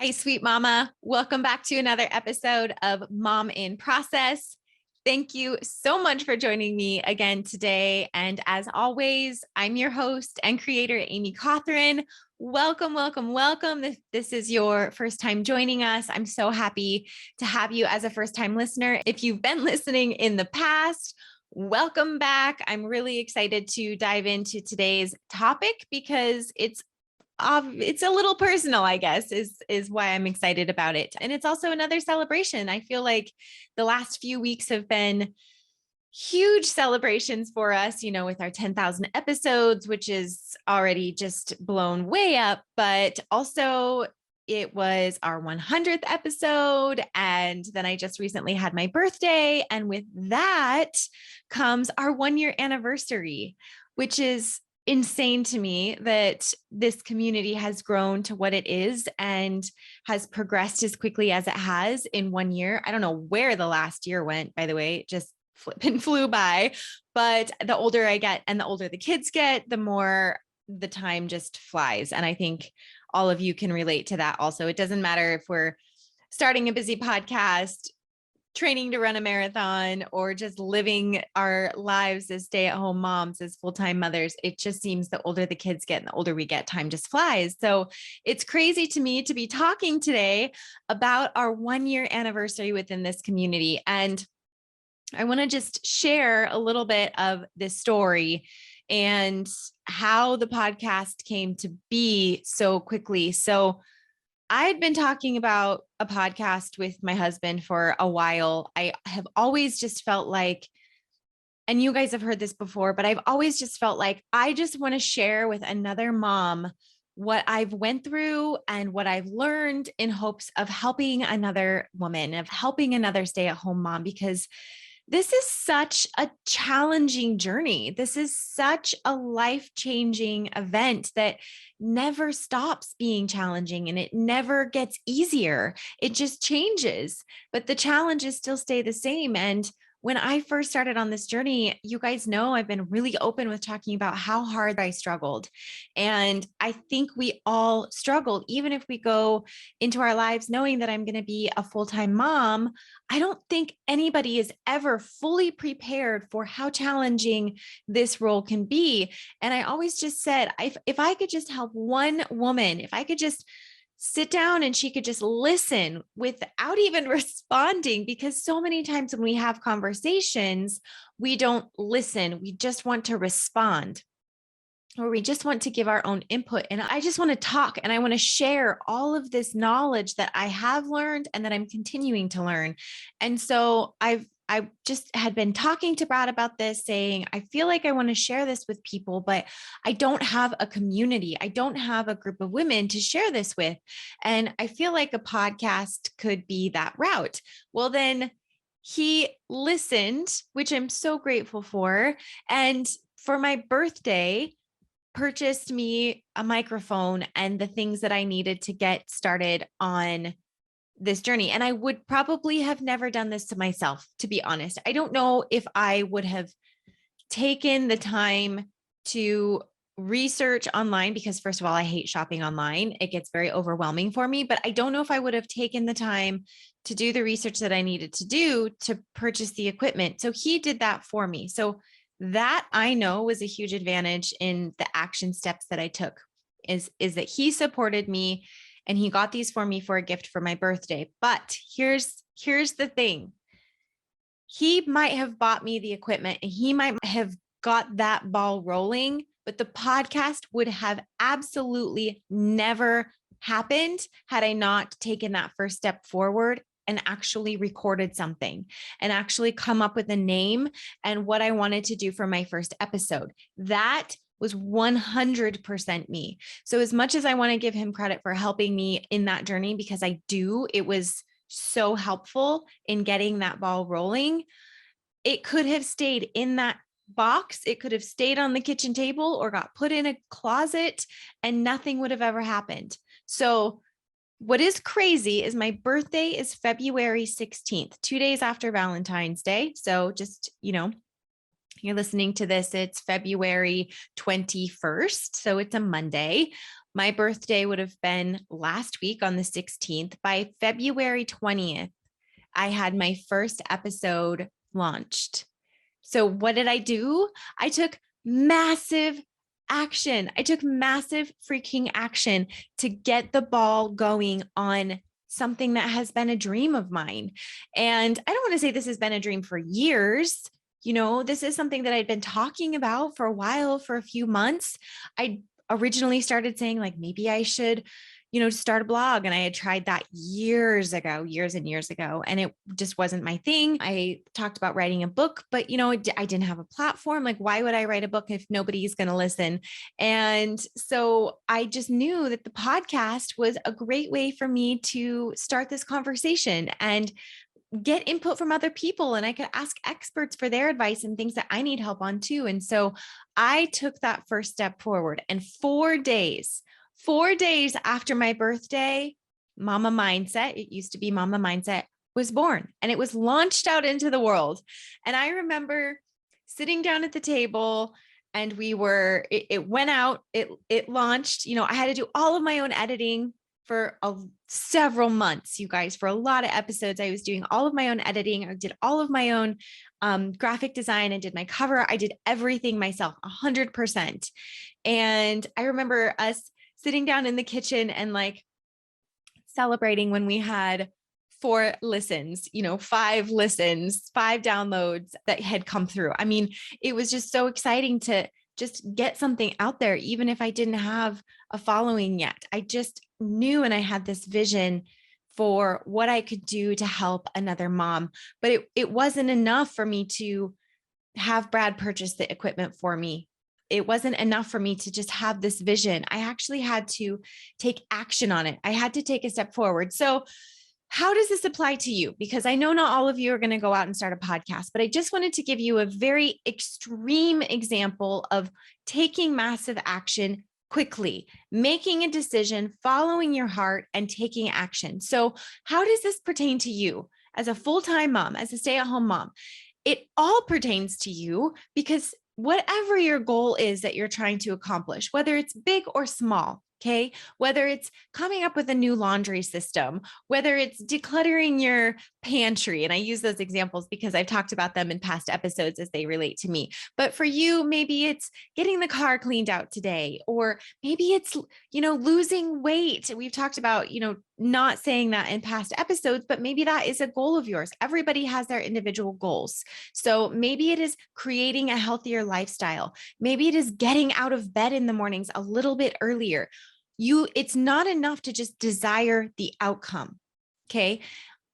Hi, sweet mama. Welcome back to another episode of Mom in Process. Thank you so much for joining me again today. And as always, I'm your host and creator, Amy Cawthron. Welcome, welcome, welcome. If this is your first time joining us, I'm so happy to have you as a first-time listener. If you've been listening in the past, welcome back. I'm really excited to dive into today's topic because it's a little personal, I guess, is why I'm excited about it. And it's also another celebration. I feel like the last few weeks have been huge celebrations for us, with our 10,000 episodes, which is already just blown way up, but also it was our 100th episode. And then I just recently had my birthday. And with that comes our 1 year anniversary, which is insane to me that this community has grown to what it is and has progressed as quickly as it has in 1 year. I don't know where the last year went, by the way, it just flipping flew by. But the older I get and the older the kids get, the more the time just flies. And I think all of you can relate to that also. It doesn't matter if we're starting a busy podcast, training to run a marathon, or just living our lives as stay-at-home moms, as full-time mothers. It just seems the older the kids get and the older we get, time just flies. So it's crazy to me to be talking today about our 1 year anniversary within this community. And I want to just share a little bit of this story and how the podcast came to be so quickly. So I had been talking about a podcast with my husband for a while. I have always just felt like, and you guys have heard this before, but I've always just felt like I just want to share with another mom what I've went through and what I've learned in hopes of helping another woman, of helping another stay-at-home mom, because this is such a challenging journey. This is such a life-changing event that never stops being challenging and it never gets easier. It just changes, but the challenges still stay the same. And when I first started on this journey, you guys know I've been really open with talking about how hard I struggled. And I think we all struggled, even if we go into our lives knowing that I'm going to be a full-time mom. I don't think anybody is ever fully prepared for how challenging this role can be. And I always just said, if I could just help one woman, if I could just sit down and she could just listen without even responding, because so many times when we have conversations, we don't listen. We just want to respond, or we just want to give our own input. And I just want to talk and I want to share all of this knowledge that I have learned and that I'm continuing to learn. And so I just had been talking to Brad about this, saying, I feel like I want to share this with people, but I don't have a community. I don't have a group of women to share this with. And I feel like a podcast could be that route. Well, then he listened, which I'm so grateful for. And for my birthday, purchased me a microphone and the things that I needed to get started on this journey. And I would probably have never done this to myself, to be honest. I don't know if I would have taken the time to research online, because first of all, I hate shopping online. It gets very overwhelming for me, but I don't know if I would have taken the time to do the research that I needed to do to purchase the equipment. So he did that for me. So that I know was a huge advantage in the action steps that I took, is that he supported me and he got these for me for a gift for my birthday. But here's the thing. He might have bought me the equipment and he might have got that ball rolling, but the podcast would have absolutely never happened had I not taken that first step forward and actually recorded something and actually come up with a name and what I wanted to do for my first episode. That was 100% me. So as much as I want to give him credit for helping me in that journey, because I do, it was so helpful in getting that ball rolling. It could have stayed in that box. It could have stayed on the kitchen table or got put in a closet and nothing would have ever happened. So what is crazy is my birthday is February 16th, 2 days after Valentine's Day. So just, you're listening to this, it's February 21st. So it's a Monday. My birthday would have been last week on the 16th. By February 20th, I had my first episode launched. So what did I do? I took massive action. I took massive freaking action to get the ball going on something that has been a dream of mine. And I don't want to say this has been a dream for years. This is something that I'd been talking about for a while, for a few months. I originally started saying like, maybe I should start a blog. And I had tried that years and years ago, and it just wasn't my thing. I talked about writing a book, but I didn't have a platform. Like, why would I write a book if nobody's going to listen? And so I just knew that the podcast was a great way for me to start this conversation and get input from other people. And I could ask experts for their advice and things that I need help on too. And so I took that first step forward, and 4 days after my birthday, Mama Mindset, it used to be Mama Mindset, was born, and it was launched out into the world. And I remember sitting down at the table, and it went out, it launched. I had to do all of my own editing for several months, you guys. For a lot of episodes, I was doing all of my own editing. I did all of my own graphic design and did my cover. I did everything myself, 100%. And I remember us sitting down in the kitchen and like celebrating when we had 4 listens, 5 listens, 5 downloads that had come through. I mean, it was just so exciting to just get something out there, even if I didn't have a following yet. I just knew, and I had this vision for what I could do to help another mom, but it wasn't enough for me to have Brad purchase the equipment for me. It wasn't enough for me to just have this vision. I actually had to take action on it. I had to take a step forward. So how does this apply to you? Because I know not all of you are going to go out and start a podcast, but I just wanted to give you a very extreme example of taking massive action quickly, making a decision, following your heart, and taking action. So how does this pertain to you as a full-time mom, as a stay-at-home mom? It all pertains to you, because whatever your goal is that you're trying to accomplish, whether it's big or small, okay, whether it's coming up with a new laundry system, whether it's decluttering your pantry, and I use those examples because I've talked about them in past episodes as they relate to me. But for you, maybe it's getting the car cleaned out today, or maybe it's, losing weight. We've talked about, not saying that in past episodes, but maybe that is a goal of yours. Everybody has their individual goals. So maybe it is creating a healthier lifestyle. Maybe it is getting out of bed in the mornings a little bit earlier. It's not enough to just desire the outcome. Okay.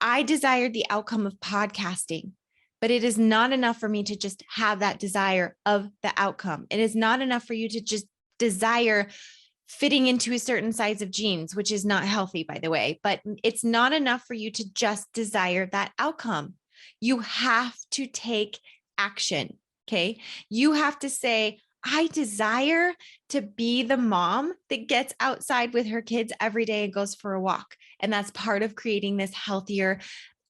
I desired the outcome of podcasting, but it is not enough for me to just have that desire of the outcome. It is not enough for you to just desire fitting into a certain size of jeans, which is not healthy, by the way, but it's not enough for you to just desire that outcome. You have to take action. Okay. You have to say, I desire to be the mom that gets outside with her kids every day and goes for a walk. And that's part of creating this healthier,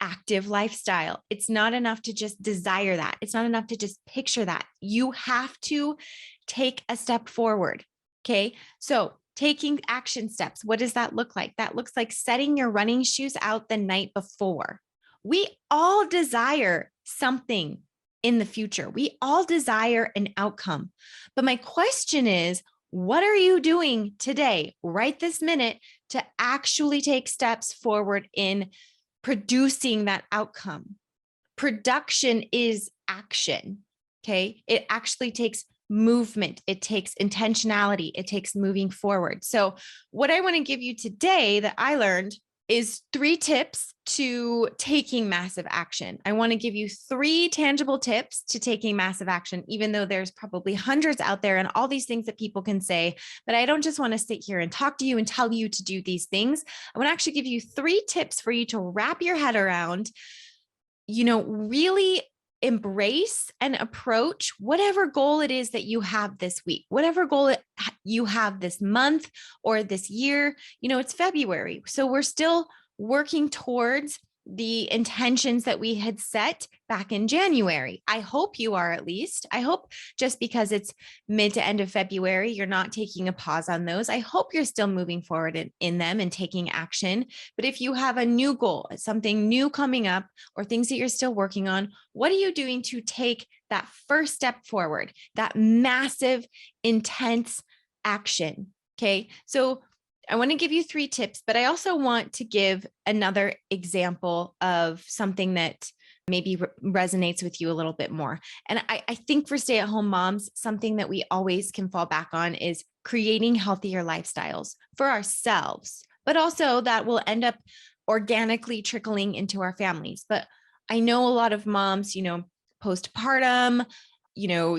active lifestyle. It's not enough to just desire that. It's not enough to just picture that. You have to take a step forward. Okay. So taking action steps, what does that look like? That looks like setting your running shoes out the night before. We all desire something in the future. We all desire an outcome. But my question is, what are you doing today, right this minute, to actually take steps forward in producing that outcome? Production is action. Okay. It actually takes movement. It takes intentionality. It takes moving forward. So what I want to give you today that I learned is 3 tips to taking massive action. I want to give you 3 tangible tips to taking massive action, even though there's probably hundreds out there and all these things that people can say, but I don't just want to sit here and talk to you and tell you to do these things. I want to actually give you 3 tips for you to wrap your head around, really embrace and approach whatever goal it is that you have this week, whatever goal you have this month or this year. It's February. So we're still working towards the intentions that we had set back in January. I hope you are, at least. I hope just because it's mid to end of February, you're not taking a pause on those. I hope you're still moving forward in them and taking action. But if you have a new goal, something new coming up, or things that you're still working on, what are you doing to take that first step forward, that massive, intense action? Okay. So I want to give you 3 tips, but I also want to give another example of something that maybe resonates with you a little bit more. And I think for stay-at-home moms, something that we always can fall back on is creating healthier lifestyles for ourselves, but also that will end up organically trickling into our families. But I know a lot of moms, postpartum,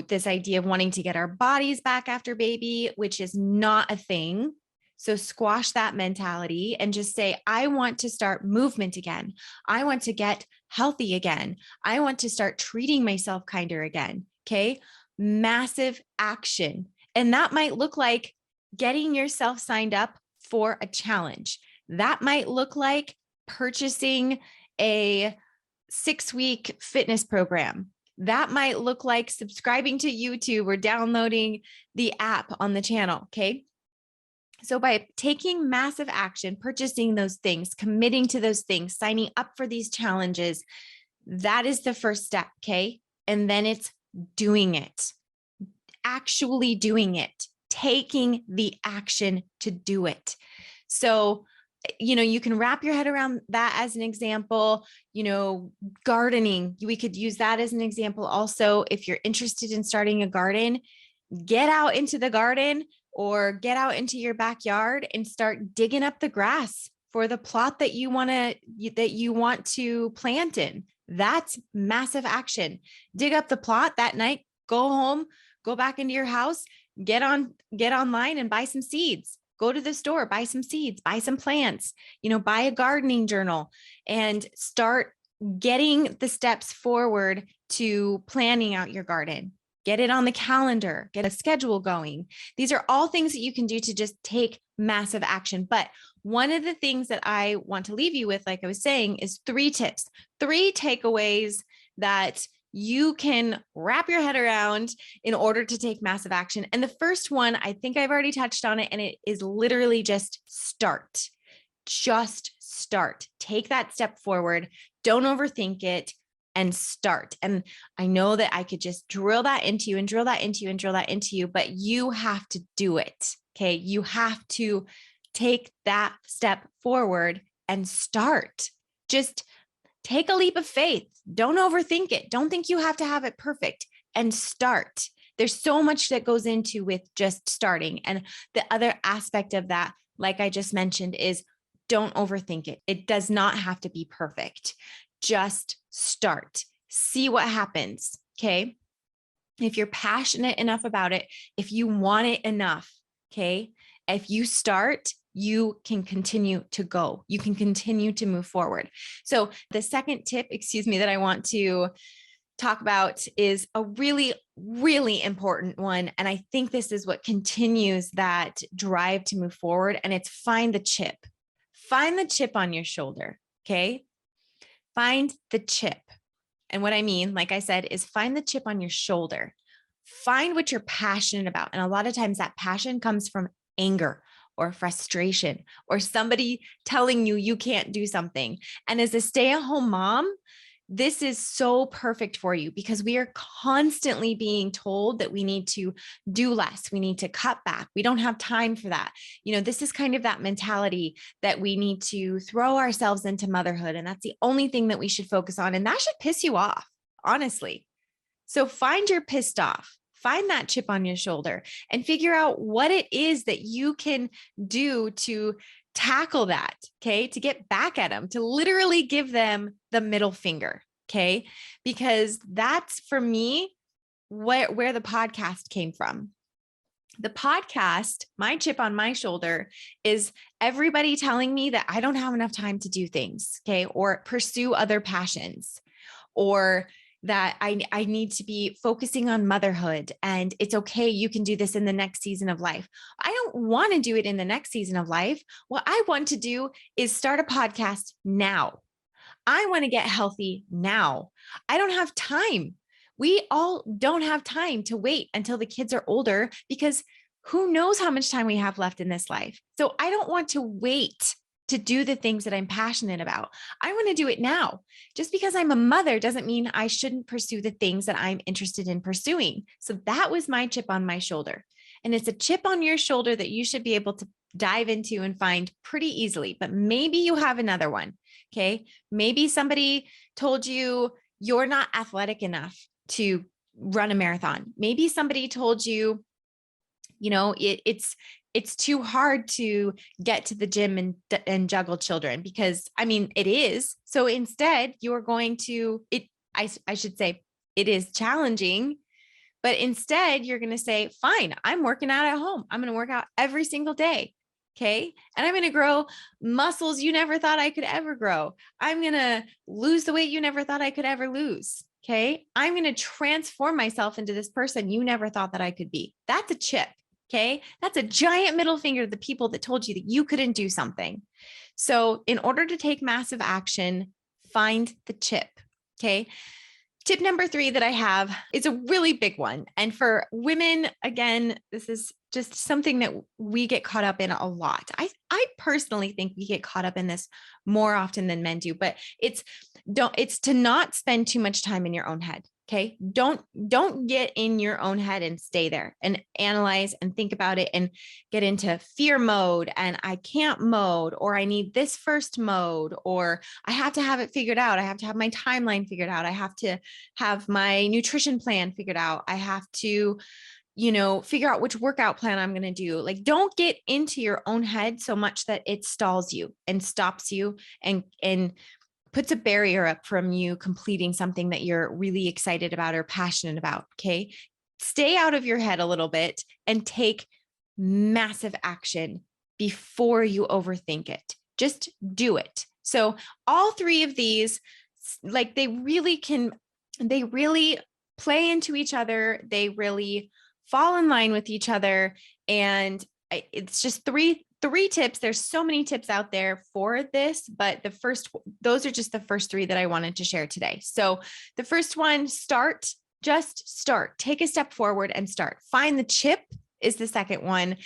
this idea of wanting to get our bodies back after baby, which is not a thing. So squash that mentality and just say, I want to start movement again. I want to get healthy again. I want to start treating myself kinder again. Okay. Massive action. And that might look like getting yourself signed up for a challenge. That might look like purchasing a 6-week fitness program. That might look like subscribing to YouTube or downloading the app on the channel. Okay. So by taking massive action, purchasing those things, committing to those things, signing up for these challenges, that is the first step. Okay. And then it's doing it, actually doing it, taking the action to do it. So, you can wrap your head around that as an example. Gardening, we could use that as an example. Also, if you're interested in starting a garden, get out into the garden or get out into your backyard and start digging up the grass for the plot that you want to plant in. That's massive action. Dig up the plot that night, go home, go back into your house, get online and buy some seeds. Go to the store, buy some seeds, buy some plants, buy a gardening journal and start getting the steps forward to planning out your garden. Get it on the calendar, get a schedule going. These are all things that you can do to just take massive action. But one of the things that I want to leave you with, like I was saying, is 3 tips, 3 takeaways that you can wrap your head around in order to take massive action. And the first one, I think I've already touched on it, and it is literally just start. Just start. Take that step forward. Don't overthink it. And start. And I know that I could just drill that into you and drill that into you and drill that into you, but you have to do it. Okay. You have to take that step forward and start. Just take a leap of faith. Don't overthink it. Don't think you have to have it perfect, and start. There's so much that goes into with just starting. And the other aspect of that, like I just mentioned, is don't overthink it. It does not have to be perfect. Just start, see what happens. Okay. If you're passionate enough about it, if you want it enough, okay, if you start, you can continue to go. You can continue to move forward. So the second tip, that I want to talk about is a really, really important one. And I think this is what continues that drive to move forward. And it's find the chip. Find the chip on your shoulder. Okay. Find the chip. And what I mean, like I said, is find the chip on your shoulder. Find what you're passionate about. And a lot of times that passion comes from anger or frustration or somebody telling you you can't do something. And as a stay-at-home mom, this is so perfect for you because we are constantly being told that we need to do less. We need to cut back. We don't have time for that. This is kind of that mentality that we need to throw ourselves into motherhood. And that's the only thing that we should focus on. And that should piss you off, honestly. So find your pissed off. Find that chip on your shoulder and figure out what it is that you can do to tackle that, okay? To get back at them, to literally give them the middle finger, okay? Because that's, for me, where the podcast came from. The podcast, my chip on my shoulder, is everybody telling me that I don't have enough time to do things, okay? Or pursue other passions, or that I need to be focusing on motherhood and it's okay. You can do this in the next season of life. I don't want to do it in the next season of life. What I want to do is start a podcast now. I want to get healthy now. I don't have time. We all don't have time to wait until the kids are older because who knows how much time we have left in this life. So I don't want to wait to do the things that I'm passionate about. I want to do it now. Just because I'm a mother doesn't mean I shouldn't pursue the things that I'm interested in pursuing. So that was my chip on my shoulder. And it's a chip on your shoulder that you should be able to dive into and find pretty easily, but maybe you have another one. Okay. Maybe somebody told you you're not athletic enough to run a marathon. Maybe somebody told you, it's too hard to get to the gym and juggle children because it is. So instead you're going to I should say it is challenging, but instead you're going to say, fine, I'm working out at home. I'm going to work out every single day. Okay. And I'm going to grow muscles you never thought I could ever grow. I'm going to lose the weight you never thought I could ever lose. Okay. I'm going to transform myself into this person you never thought that I could be. That's a chip. Okay. That's a giant middle finger to the people that told you that you couldn't do something. So in order to take massive action, find the chip. Okay. Tip number 3 that I have is a really big one. And for women, again, this is just something that we get caught up in a lot. I personally think we get caught up in this more often than men do, but it's to not spend too much time in your own head. Okay. Don't get in your own head and stay there and analyze and think about it and get into fear mode and I can't mode, or I need this first mode, or I have to have it figured out. I have to have my timeline figured out. I have to have my nutrition plan figured out. I have to, figure out which workout plan I'm going to do. Like, don't get into your own head so much that it stalls you and stops you and puts a barrier up from you completing something that you're really excited about or passionate about. Okay. Stay out of your head a little bit and take massive action before you overthink it. Just do it. So all 3 of these, like they really play into each other. They really fall in line with each other. And it's just three tips. There's so many tips out there for this, but those are just the first 3 that I wanted to share today. So the first one, just start, take a step forward and start. Find the chip is the second one.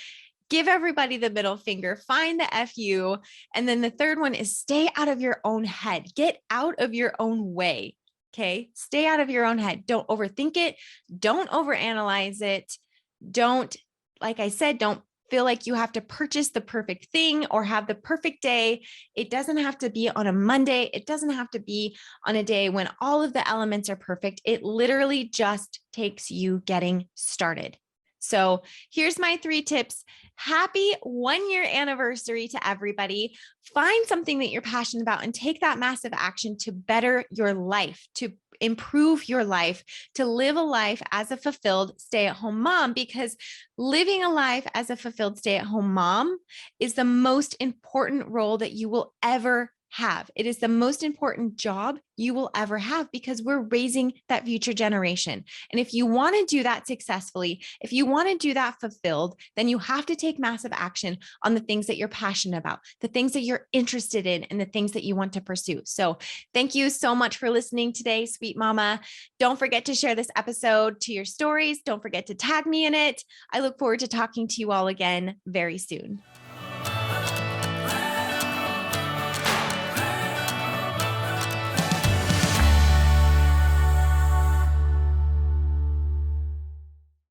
Give everybody the middle finger, find the FU. And then the third one is stay out of your own head, get out of your own way. Okay. Stay out of your own head. Don't overthink it. Don't overanalyze it. Like I said, don't feel like you have to purchase the perfect thing or have the perfect day. It doesn't have to be on a Monday. It doesn't have to be on a day when all of the elements are perfect. It literally just takes you getting started. So here's my 3 tips. Happy 1-year anniversary to everybody. Find something that you're passionate about and take that massive action to better your life, to improve your life, to live a life as a fulfilled stay-at-home mom, because living a life as a fulfilled stay-at-home mom is the most important role that you will ever have. It is the most important job you will ever have because we're raising that future generation. And if you want to do that successfully, if you want to do that fulfilled, then you have to take massive action on the things that you're passionate about, the things that you're interested in, and the things that you want to pursue. So thank you so much for listening today, sweet mama. Don't forget to share this episode to your stories. Don't forget to tag me in it. I look forward to talking to you all again very soon.